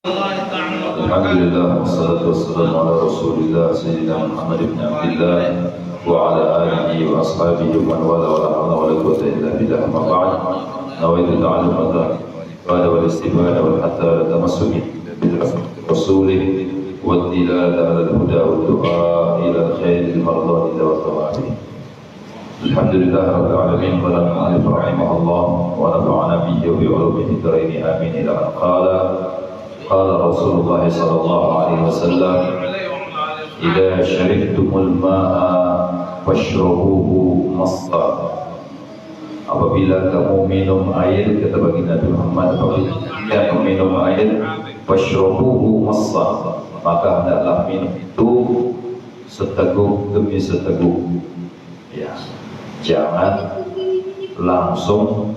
Alhamdulillah, wassalatu wassalamu ala rasulillah sayyidina Muhammad ibn Abdillah wa ala alihi wa ashabihi wa man wala wa la hawla wa la quwwata illa billah. Amma ba'd, nawaitu ta'allumata qala wal istifada wal hatta tamassuki bil rasulih wa dilala ala al-huda wa du'a ila al-khair al-mardati wa thawabi. Alhamdulillah rabbil alamin wa la mu'alif rahimahullah wa nafa'ana bihi wa bi ulumihi daraini amin ila qala قال رسول الله صلى الله عليه وسلم إذا شربتم الماء فاشربوه مصا. Apabila kamu minum air, kata baginda Nabi Muhammad, apabila kamu minum air, fashrabuhu massa, maka hendaklah minum itu seteguk demi seteguk. Ya, jangan langsung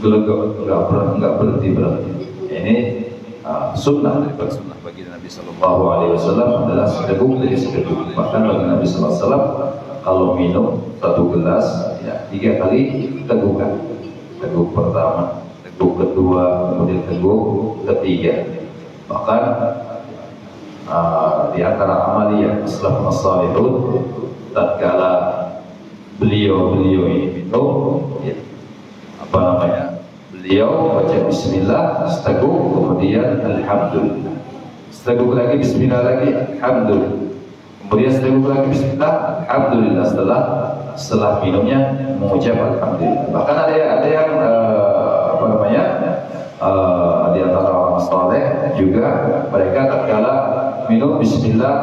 gelegak, enggak berhenti. Ini sunnah daripada sunnah bagi Nabi Sallallahu Alaihi Wasallam adalah seteguk dari seteguk. Bahkan bagi Nabi Sallallahu Alaihi Wasallam kalau minum satu gelas, ya 3 kali tegukan. Teguk pertama, teguk kedua, kemudian teguk ketiga. Bahkan di antara amaliyah salafus salihun, tatkala beliau ini minum, ya, beliau baca bismillah seteguk, kemudian alhamdulillah, seteguk lagi bismillah lagi alhamdulillah, kemudian seteguk lagi bismillah alhamdulillah, setelah minumnya mengucap alhamdulillah. Bahkan ada yang di antara orang saleh juga, mereka tatkala minum bismillah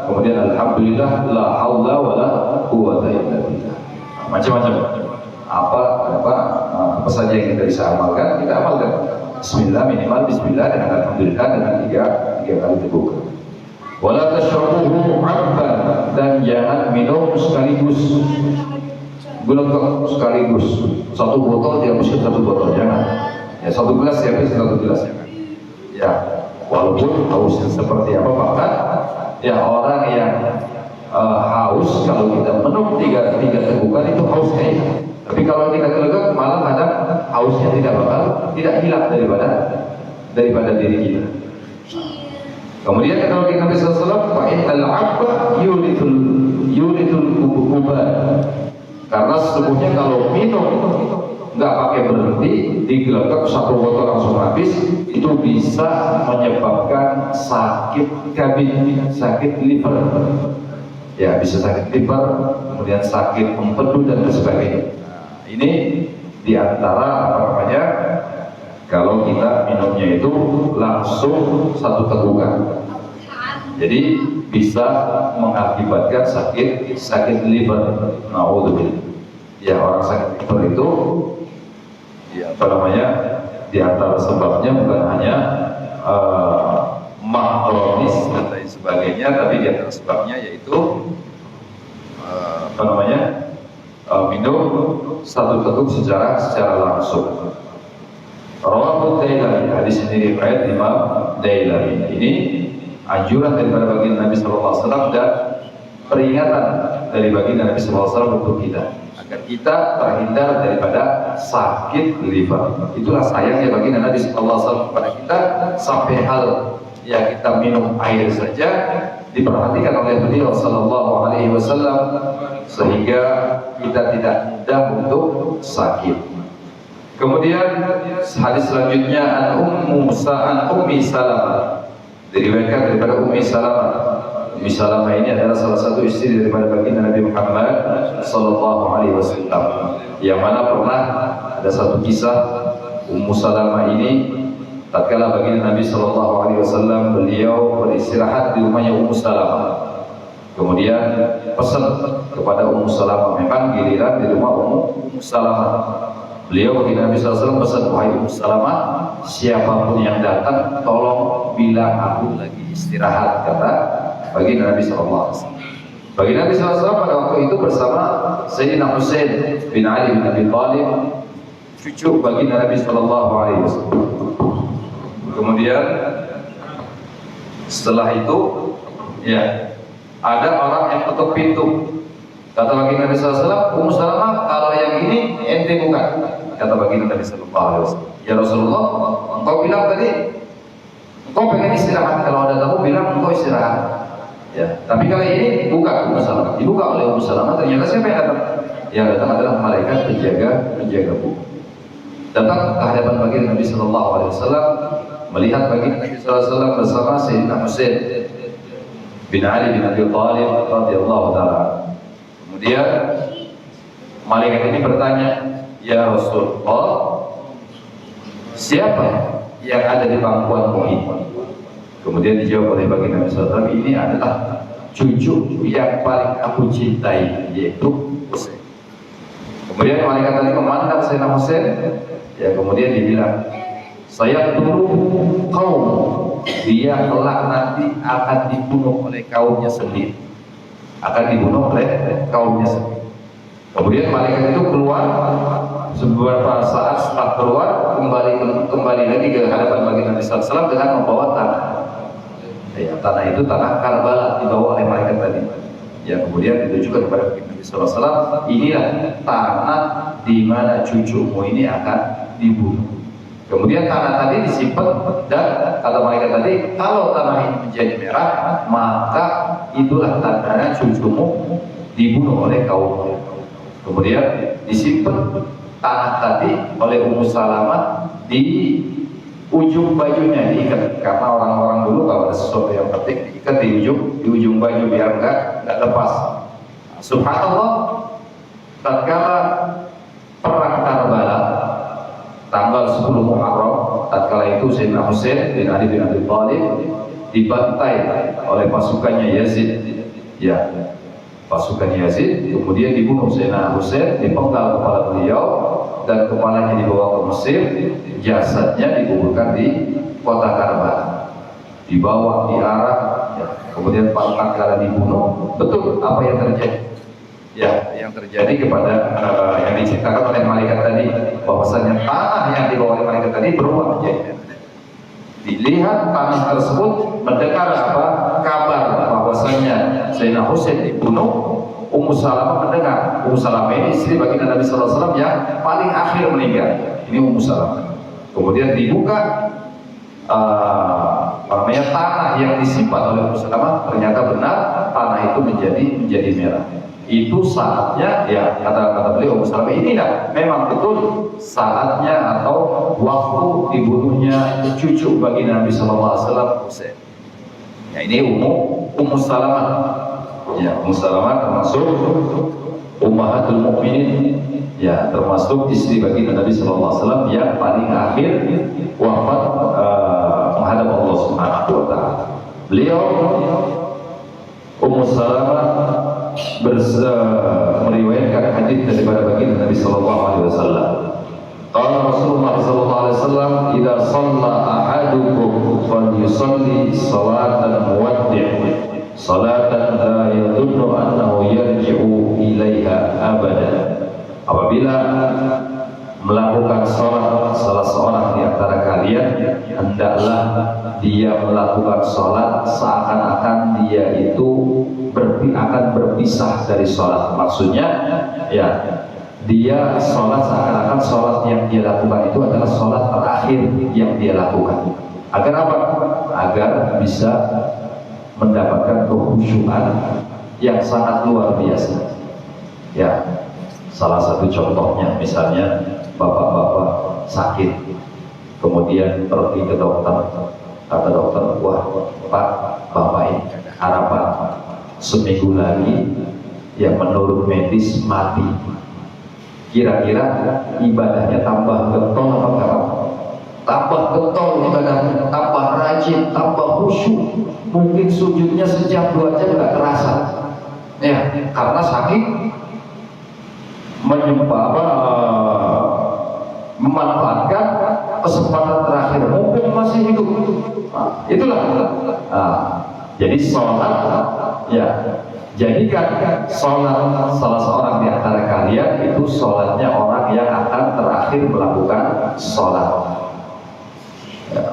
kemudian alhamdulillah la haula wala quwwata illa billah. Macam-macam apa saja yang kita bisa amalkan, kita amalkan. Bismillah, minimal bismillah dengan alhamdulillah dengan tiga kali teguk. Wala tashrabuhu 'abban, dan jangan minum sekaligus. Gelegak sekaligus. Satu botol dihabiskan satu botol, jangan. Ya, satu gelas dihabiskan satu gelas, jangan. Ya, walaupun hausnya seperti apa, bahkan ya orang yang haus, kalau kita minum tiga tegukan itu hausnya hilang. Tapi kalau kita gelegak, malah kadang hausnya tidak hilang daripada diri kita. Kemudian kalau kita Nabi sallallahu alaihi wasallam, fa innal 'abba yurithul kuban. Karena sesungguhnya kalau minum nggak pakai berhenti, digelegak satu botol langsung habis, itu bisa menyebabkan sakit kabin, sakit liver. Ya, bisa sakit liver, kemudian sakit empedu dan sebagainya. Ini diantara kalau kita minumnya itu langsung satu tegukan, jadi bisa mengakibatkan sakit liver. Naudzubillah. Ya, orang sakit liver itu diantara sebabnya bukan hanya mah kronis dan lain sebagainya, tapi diantara sebabnya yaitu minum satu teguk secara langsung. Rawahu Dailami, hadis ini riwayat Imam Dailami. Ini anjuran daripada baginda Nabi sallallahu alaihi wasallam dan peringatan dari baginda Nabi sallallahu alaihi wasallam untuk kita agar kita terhindar daripada sakit liver. Itulah sayangnya baginda Nabi sallallahu alaihi wasallam kepada kita, sampai hal ya kita minum air saja diperhatikan oleh beliau sallallahu alaihi wasallam sehingga kita tidak mudah untuk sakit. Kemudian hadis selanjutnya an Ummi Salamah, diriwayatkan daripada Ummi Salamah. Ummi Salamah ini adalah salah satu istri daripada baginda Nabi Muhammad sallallahu alaihi wasallam, yang mana pernah ada satu kisah. Ummu Salamah ini tatkala baginda Nabi sallallahu alaihi wasallam beliau beristirahat di rumahnya Ummu Salamah, kemudian pesan kepada Ummu Salamah, memang giliran di rumah Ummu Salamah. Beliau baginda Nabi sallallahu alaihi wasallam pesan, wahai Ummu Salamah, siapapun yang datang tolong bilang aku lagi istirahat, kata baginda Nabi sallallahu alaihi wasallam. Baginda Nabi sallallahu alaihi wasallam pada waktu itu bersama Sayyidina Husain bin Ali bin Abi Thalib, cucu baginda Nabi sallallahu alaihi wasallam. Kemudian setelah itu ya ada orang yang ketuk pintu. Kata baginda Nabi sallallahu alaihi wasallam, Ummu Salamah, kalau yang ini ente bukan. kata baginda Nabi Sallallahu Alaihi Wasallam, ya Rasulullah, engkau bilang tadi engkau pengen istirahat, kalau ada tamu bilang engkau istirahat. Ya, tapi kali ini dibuka oleh Ummu Salamah. Ternyata siapa yang datang? Yang datang adalah malaikat penjaga buku. Datang ke hadapan baginda Nabi Sallallahu Alaihi Wasallam, melihat baginda Nabi Sallallahu Alaihi Wasallam bersama Sayyidina Husain bin Ali bin Abi Thalib radhiyallahu taala. Kemudian malaikat ini bertanya, ya Rasulullah, siapa yang ada di pangkuanmu ini? Kemudian dijawab oleh baginda Nabi SAW, ini adalah cucu yang paling aku cintai, yaitu Husain. Kemudian malaikat tadi memandang Sayyidina Husain, ya kemudian dibilang, saya turun kaum, dia kelak nanti akan dibunuh oleh kaumnya sendiri, Kemudian malaikat itu keluar, beberapa saat setelah keluar kembali lagi ke hadapan baginda Nabi SAW dengan membawa tanah. Ya, tanah itu tanah Karbala dibawa oleh malaikat tadi. Ya, kemudian ditujukan kepada Nabi Sallallahu Alaihi Wasallam, inilah tanah di mana cucumu ini akan dibunuh. Kemudian tanah tadi disimpan dan kata malaikat tadi, kalau tanah ini menjadi merah, maka itulah tandanya cucumu dibunuh oleh kaummu. Kemudian disimpan tanah tadi oleh Ummu Salamah di ujung bajunya, diikat, karena orang-orang dulu kalau ada sesuatu yang penting diikat di ujung baju biar enggak lepas. Subhanallah, tatkala perang Karbala tanggal 10 Muharram, tatkala itu Sayyidina Husain bin Ali bin Abi Thalib dibantai oleh pasukannya Yazid, ya, pasukan Yazid, kemudian dibunuh Sayyidina Husain, dipenggal kepala beliau dan kepalanya dibawa ke Mesir, jasadnya dikuburkan di kota Karbala, dibawa, diarak, ya. Kemudian tatkala dibunuh, betul apa yang terjadi? Ya, yang terjadi kepada yang diceritakan oleh malaikat tadi, bahwasanya tanah yang dibawa oleh malaikat tadi berubah menjadi, dilihat tanah tersebut, mendengar apa kabar bahwasanya Sayyidina Husain dibunuh. Ummu Salamah mendengar. Ummu Salamah ini istri baginda Nabi Sallallahu Alaihi Wasallam yang paling akhir meninggal. Ini Ummu Salamah. Kemudian dibuka tanah yang disimpan oleh Ummu Salamah, ternyata benar tanah itu menjadi merah. Itu saatnya, ya kata beliau Ummu Salamah, inilah memang betul saatnya atau waktu dibunuhnya cucu baginda Nabi Sallallahu Alaihi Wasallam, Husain. Ya, ini Ummu Salamah. Ya, Ummu Salamah termasuk Ummahatul Mukminin, ya, termasuk istri baginda Nabi Sallallahu Alaihi Wasallam yang paling akhir wafat menghadap Allah Subhanahu Wa Taala. Beliau Ummu Salamah meriwayatkan hadis daripada baginda Nabi Sallallahu Alaihi Wasallam. Qala Rasulullah Sallallahu Alaihi Wasallam, "Idza shalla ahadukum falyusalli salatan muwaddi', salatan la yadunnu annahu yarji'u ilaiha abada." Apabila melakukan sholat salah seorang di antara kalian, hendaklah dia melakukan sholat seakan-akan dia itu akan berpisah dari sholat. Maksudnya, ya, dia sholat seakan-akan sholat yang dia lakukan itu adalah sholat terakhir yang dia lakukan. Agar apa? Agar bisa mendapatkan kekhusyuan yang sangat luar biasa. Ya, salah satu contohnya misalnya bapak-bapak sakit, kemudian pergi ke dokter, kata dokter, wah Pak, bapak ini ada harapan seminggu lagi yang menurut medis mati. Kira-kira ibadahnya tambah getol apa enggak? Tambah getol ibadahnya, tambah rajin, tambah khusyuk. Mungkin sujudnya sejam 2 jam nggak terasa, ya, karena sakit, memanfaatkan kesempatan terakhir mumpung masih hidup. Itulah. Jadi sholat, ya, jadikan sholat salah seorang di antara kalian itu sholatnya orang yang akan terakhir melakukan sholat.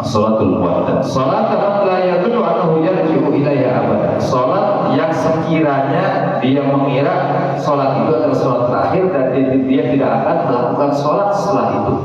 Sholatul muwaddah. Sholat la yadullu annahu yarji'u ilaiha abada. Sholat yang sekiranya dia mengira sholat itu adalah sholat terakhir dan dia tidak akan melakukan sholat setelah itu.